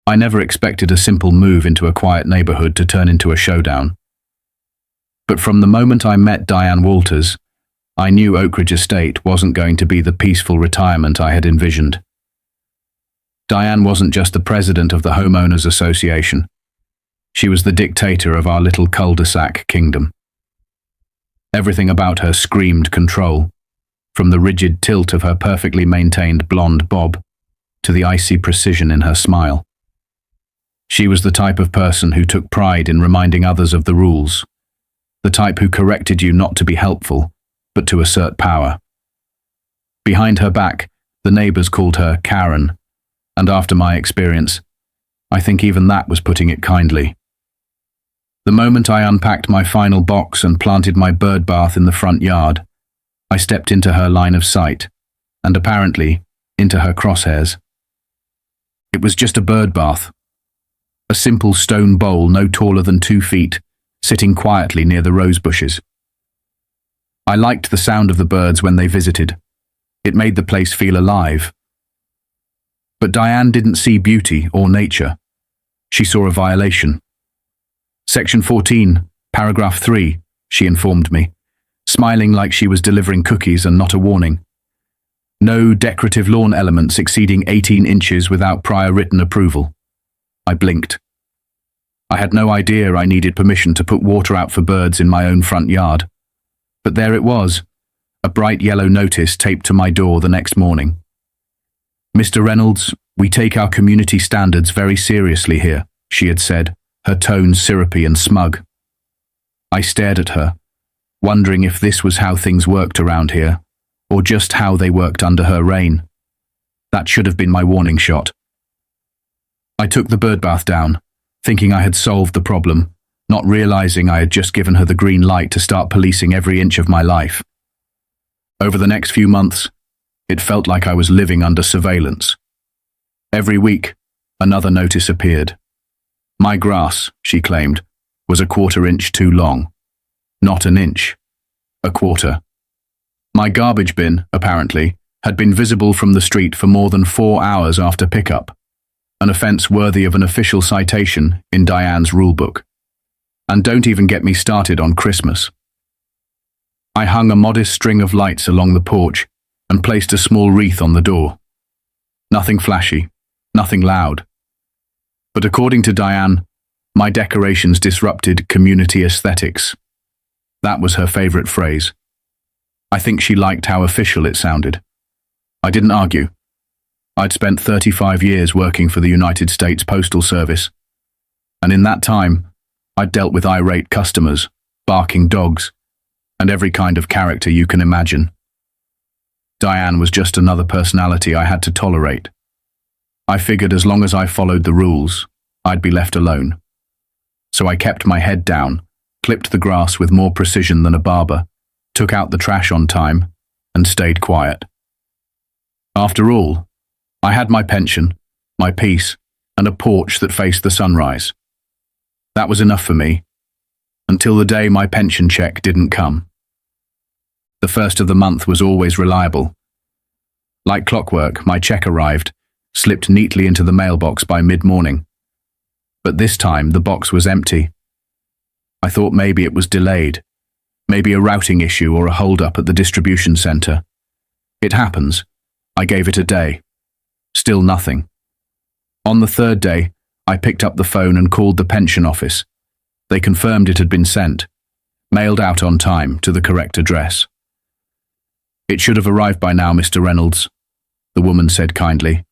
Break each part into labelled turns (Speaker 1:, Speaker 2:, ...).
Speaker 1: I never expected a simple move into a quiet neighborhood to turn into a showdown. But from the moment I met Diane Walters, I knew Oak Ridge Estate wasn't going to be the peaceful retirement I had envisioned. Diane wasn't just the president of the Homeowners Association. She was the dictator of our little cul-de-sac kingdom. Everything about her screamed control, from the rigid tilt of her perfectly maintained blonde bob to the icy precision in her smile. She was the type of person who took pride in reminding others of the rules, the type who corrected you not to be helpful, but to assert power. Behind her back, the neighbors called her Karen, and after my experience, I think even that was putting it kindly. The moment I unpacked my final box and planted my bird bath in the front yard, I stepped into her line of sight, and apparently, into her crosshairs. It was just a bird bath. A simple stone bowl no taller than 2 feet, sitting quietly near the rose bushes. I liked the sound of the birds when they visited. It made the place feel alive. But Diane didn't see beauty or nature. She saw a violation. Section 14, paragraph 3, she informed me, smiling like she was delivering cookies and not a warning. No decorative lawn elements exceeding 18 inches without prior written approval. I blinked. I had no idea I needed permission to put water out for birds in my own front yard. But there it was, a bright yellow notice taped to my door the next morning. Mr. Reynolds, we take our community standards very seriously here, she had said, her tone syrupy and smug. I stared at her, wondering if this was how things worked around here, or just how they worked under her reign. That should have been my warning shot. I took the birdbath down, thinking I had solved the problem, not realizing I had just given her the green light to start policing every inch of my life. Over the next few months, it felt like I was living under surveillance. Every week, another notice appeared. My grass, she claimed, was a 1/4 inch too long. Not an inch. A quarter. My garbage bin, apparently, had been visible from the street for more than 4 hours after pickup, an offence worthy of an official citation in Diane's rulebook. And don't even get me started on Christmas. I hung a modest string of lights along the porch and placed a small wreath on the door. Nothing flashy, nothing loud. But according to Diane, my decorations disrupted community aesthetics. That was her favorite phrase. I think she liked how official it sounded. I didn't argue. I'd spent 35 years working for the United States Postal Service, and in that time, I'd dealt with irate customers, barking dogs, and every kind of character you can imagine. Diane was just another personality I had to tolerate. I figured as long as I followed the rules, I'd be left alone. So I kept my head down, clipped the grass with more precision than a barber, took out the trash on time, and stayed quiet. After all, I had my pension, my peace, and a porch that faced the sunrise. That was enough for me, until the day my pension check didn't come. The first of the month was always reliable. Like clockwork, my check arrived, slipped neatly into the mailbox by mid-morning. But this time, the box was empty. I thought maybe it was delayed, maybe a routing issue or a hold-up at the distribution center. It happens. I gave it a day. Still nothing. On the 3rd day, I picked up the phone and called the pension office. They confirmed it had been sent, mailed out on time to the correct address. "It should have arrived by now, Mr. Reynolds," the woman said kindly.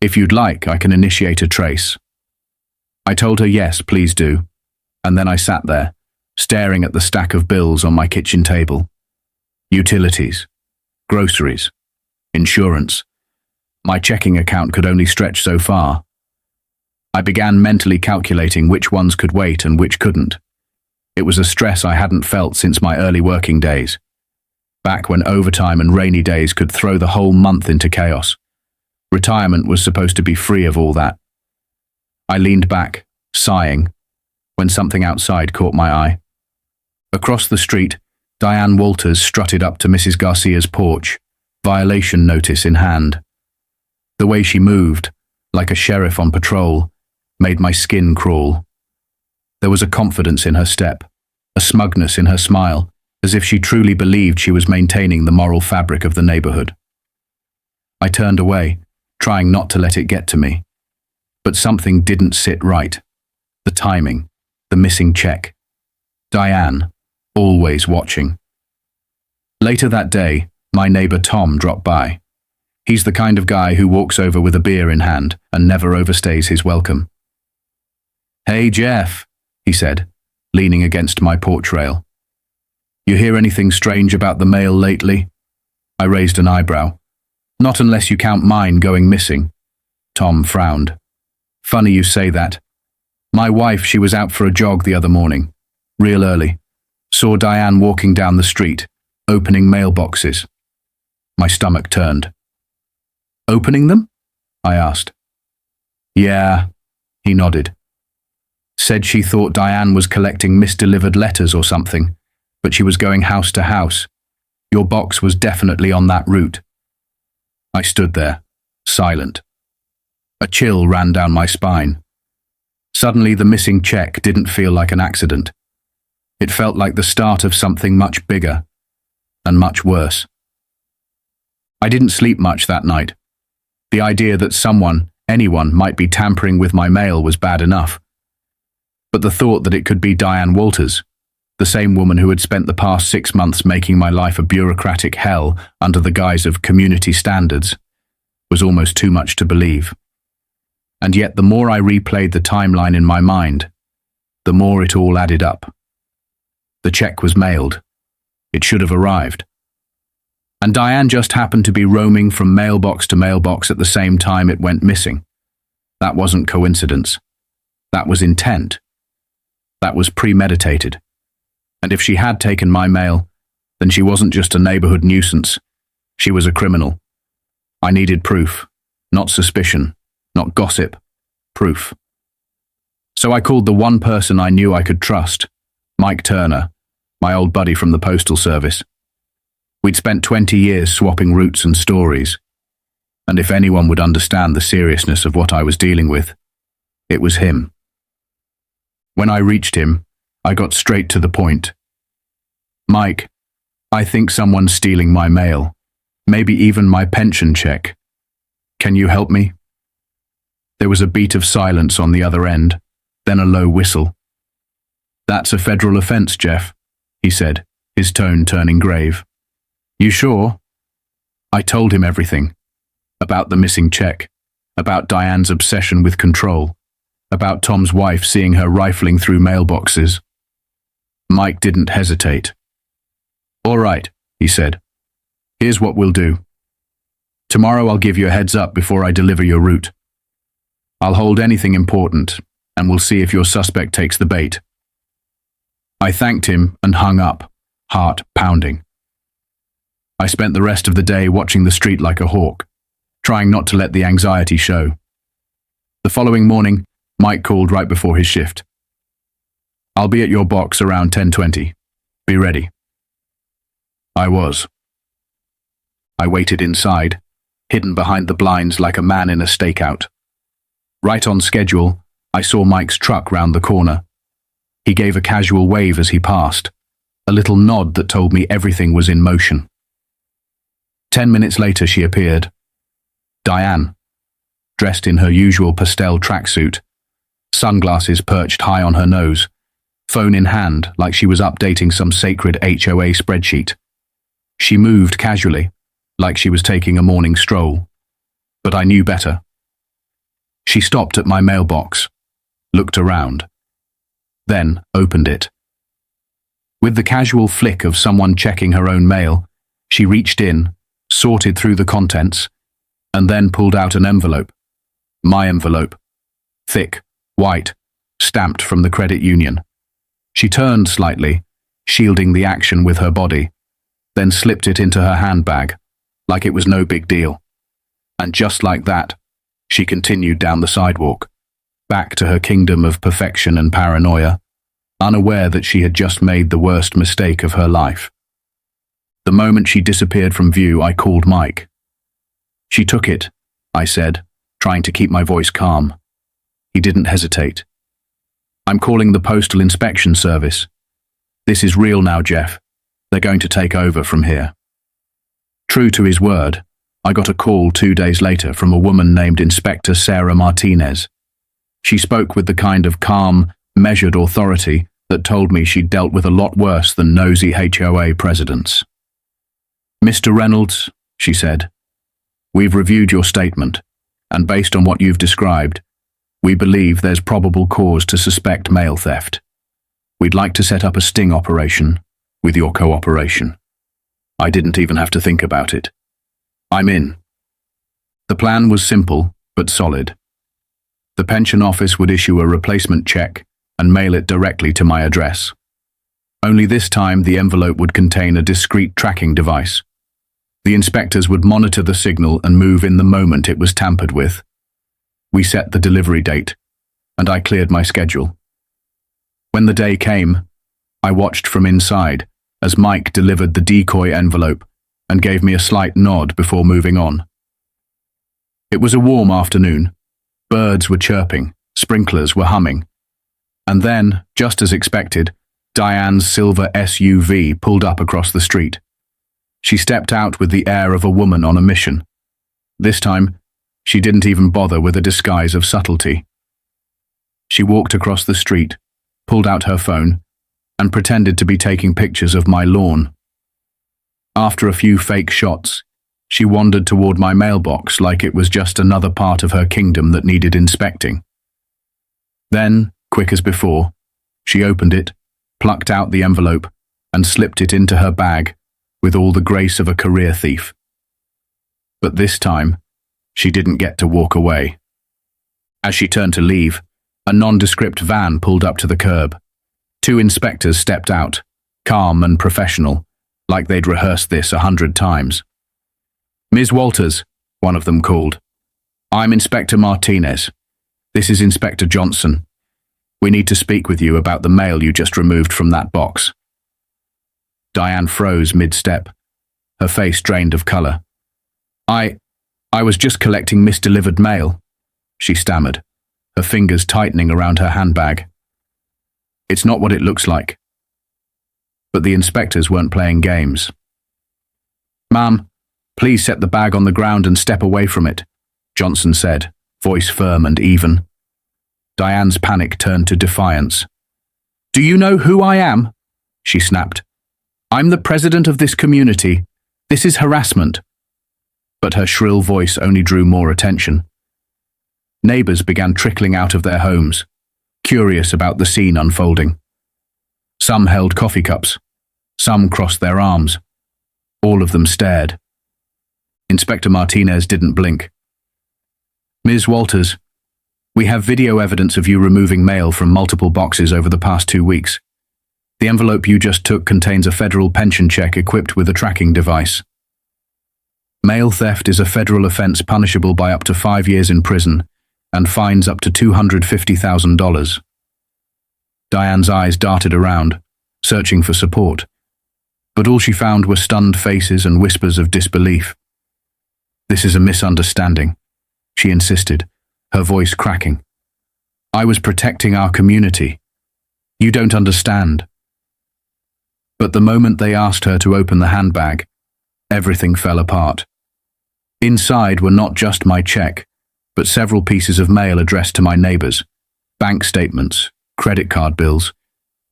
Speaker 1: "If you'd like, I can initiate a trace." I told her yes, please do, and then I sat there, staring at the stack of bills on my kitchen table. Utilities, groceries, insurance. My checking account could only stretch so far. I began mentally calculating which ones could wait and which couldn't. It was a stress I hadn't felt since my early working days, back when overtime and rainy days could throw the whole month into chaos. Retirement was supposed to be free of all that. I leaned back, sighing, when something outside caught my eye. Across the street, Diane Walters strutted up to Mrs. Garcia's porch, violation notice in hand. The way she moved, like a sheriff on patrol, made my skin crawl. There was a confidence in her step, a smugness in her smile, as if she truly believed she was maintaining the moral fabric of the neighborhood. I turned away, trying not to let it get to me. But something didn't sit right. The timing, the missing check. Diane, always watching. Later that day, my neighbor Tom dropped by. He's the kind of guy who walks over with a beer in hand and never overstays his welcome. "Hey, Jeff," he said, leaning against my porch rail. "You hear anything strange about the mail lately?" I raised an eyebrow. "Not unless you count mine going missing." Tom frowned. "Funny you say that. My wife, she was out for a jog the other morning, real early. Saw Diane walking down the street, opening mailboxes." My stomach turned. "Opening them?" I asked. "Yeah," he nodded. "Said she thought Diane was collecting misdelivered letters or something, but she was going house to house. Your box was definitely on that route." I stood there, silent. A chill ran down my spine. Suddenly, the missing check didn't feel like an accident. It felt like the start of something much bigger and much worse. I didn't sleep much that night. The idea that someone, anyone, might be tampering with my mail was bad enough. But the thought that it could be Diane Walters, the same woman who had spent the past 6 months making my life a bureaucratic hell under the guise of community standards, was almost too much to believe. And yet the more I replayed the timeline in my mind, the more it all added up. The check was mailed. It should have arrived. And Diane just happened to be roaming from mailbox to mailbox at the same time it went missing. That wasn't coincidence. That was intent. That was premeditated. And if she had taken my mail, then she wasn't just a neighborhood nuisance. She was a criminal. I needed proof, not suspicion, not gossip, proof. So I called the one person I knew I could trust, Mike Turner, my old buddy from the Postal Service. We'd spent 20 years swapping routes and stories, and if anyone would understand the seriousness of what I was dealing with, it was him. When I reached him, I got straight to the point. "Mike, I think someone's stealing my mail, maybe even my pension check. Can you help me?" There was a beat of silence on the other end, then a low whistle. "That's a federal offense, Jeff," he said, his tone turning grave. "You sure?" I told him everything. About the missing check, about Diane's obsession with control, about Tom's wife seeing her rifling through mailboxes. Mike didn't hesitate. "All right," he said. "Here's what we'll do. Tomorrow I'll give you a heads up before I deliver your route. I'll hold anything important, and we'll see if your suspect takes the bait." I thanked him and hung up, heart pounding. I spent the rest of the day watching the street like a hawk, trying not to let the anxiety show. The following morning, Mike called right before his shift. "I'll be at your box around 10:20. Be ready." I was. I waited inside, hidden behind the blinds like a man in a stakeout. Right on schedule, I saw Mike's truck round the corner. He gave a casual wave as he passed, a little nod that told me everything was in motion. 10 minutes later she appeared. Diane, dressed in her usual pastel tracksuit, sunglasses perched high on her nose, phone in hand like she was updating some sacred HOA spreadsheet. She moved casually, like she was taking a morning stroll. But I knew better. She stopped at my mailbox, looked around, then opened it. With the casual flick of someone checking her own mail, she reached in, sorted through the contents, and then pulled out an envelope. My envelope. Thick, white, stamped from the credit union. She turned slightly, shielding the action with her body, then slipped it into her handbag, like it was no big deal. And just like that, she continued down the sidewalk, back to her kingdom of perfection and paranoia, unaware that she had just made the worst mistake of her life. The moment she disappeared from view, I called Mike. "She took it," I said, trying to keep my voice calm. He didn't hesitate. "I'm calling the Postal Inspection Service. This is real now, Jeff. They're going to take over from here." True to his word, I got a call 2 days later from a woman named Inspector Sarah Martinez. She spoke with the kind of calm, measured authority that told me she'd dealt with a lot worse than nosy HOA presidents. "Mr. Reynolds," she said, "we've reviewed your statement, and based on what you've described, we believe there's probable cause to suspect mail theft. We'd like to set up a sting operation with your cooperation." I didn't even have to think about it. I'm in. The plan was simple, but solid. The pension office would issue a replacement check and mail it directly to my address. Only this time the envelope would contain a discreet tracking device. The inspectors would monitor the signal and move in the moment it was tampered with. We set the delivery date, and I cleared my schedule. When the day came, I watched from inside as Mike delivered the decoy envelope and gave me a slight nod before moving on. It was a warm afternoon. Birds were chirping, sprinklers were humming. And then, just as expected, Diane's silver SUV pulled up across the street. She stepped out with the air of a woman on a mission. This time, she didn't even bother with a disguise of subtlety. She walked across the street, pulled out her phone, and pretended to be taking pictures of my lawn. After a few fake shots, she wandered toward my mailbox like it was just another part of her kingdom that needed inspecting. Then, quick as before, she opened it, plucked out the envelope, and slipped it into her bag with all the grace of a career thief. But this time, she didn't get to walk away. As she turned to leave, a nondescript van pulled up to the curb. 2 inspectors stepped out, calm and professional, like they'd rehearsed this 100 times. "Ms. Walters," one of them called. "I'm Inspector Martinez. This is Inspector Johnson. We need to speak with you about the mail you just removed from that box." Diane froze mid-step, her face drained of color. I was just collecting misdelivered mail," she stammered, her fingers tightening around her handbag. "It's not what it looks like." But the inspectors weren't playing games. "Ma'am, please set the bag on the ground and step away from it," Johnson said, voice firm and even. Diane's panic turned to defiance. "Do you know who I am?" she snapped. "I'm the president of this community. This is harassment." But her shrill voice only drew more attention. Neighbors began trickling out of their homes, curious about the scene unfolding. Some held coffee cups. Some crossed their arms. All of them stared. Inspector Martinez didn't blink. "Ms. Walters, we have video evidence of you removing mail from multiple boxes over the past 2 weeks. The envelope you just took contains a federal pension check equipped with a tracking device. Mail theft is a federal offense punishable by up to 5 years in prison and fines up to $250,000. Diane's eyes darted around, searching for support, but all she found were stunned faces and whispers of disbelief. "This is a misunderstanding," she insisted, her voice cracking. "I was protecting our community. You don't understand." But the moment they asked her to open the handbag, everything fell apart. Inside were not just my check, but several pieces of mail addressed to my neighbors, bank statements, credit card bills,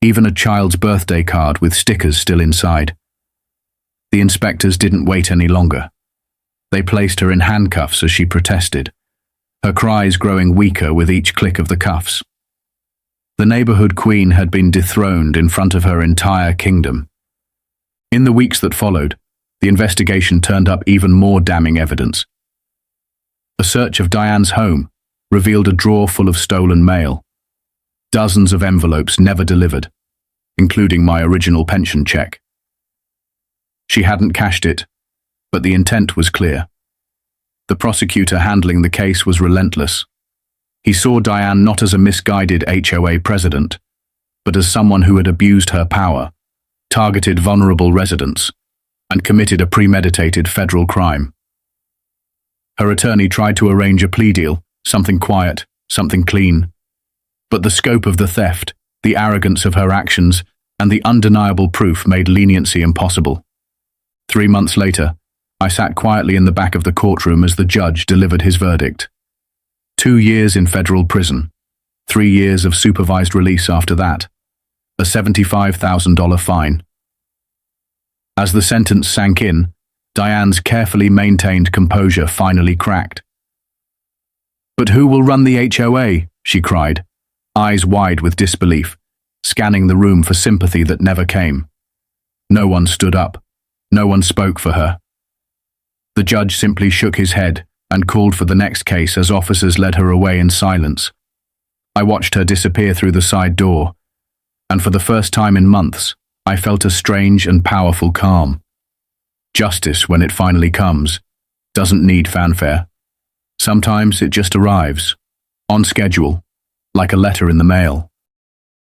Speaker 1: even a child's birthday card with stickers still inside. The inspectors didn't wait any longer. They placed her in handcuffs as she protested, her cries growing weaker with each click of the cuffs. The neighborhood queen had been dethroned in front of her entire kingdom. In the weeks that followed, the investigation turned up even more damning evidence. A search of Diane's home revealed a drawer full of stolen mail, dozens of envelopes never delivered, including my original pension check. She hadn't cashed it, but the intent was clear. The prosecutor handling the case was relentless. He saw Diane not as a misguided HOA president, but as someone who had abused her power, targeted vulnerable residents, and committed a premeditated federal crime. Her attorney tried to arrange a plea deal, something quiet, something clean. But the scope of the theft, the arrogance of her actions, and the undeniable proof made leniency impossible. 3 months later, I sat quietly in the back of the courtroom as the judge delivered his verdict. 2 years in federal prison, 3 years of supervised release after that, a $75,000 fine. As the sentence sank in, Diane's carefully maintained composure finally cracked. "But who will run the HOA?" she cried, eyes wide with disbelief, scanning the room for sympathy that never came. No one stood up. No one spoke for her. The judge simply shook his head and called for the next case as officers led her away in silence. I watched her disappear through the side door, and for the first time in months, I felt a strange and powerful calm. Justice, when it finally comes, doesn't need fanfare. Sometimes it just arrives, on schedule, like a letter in the mail.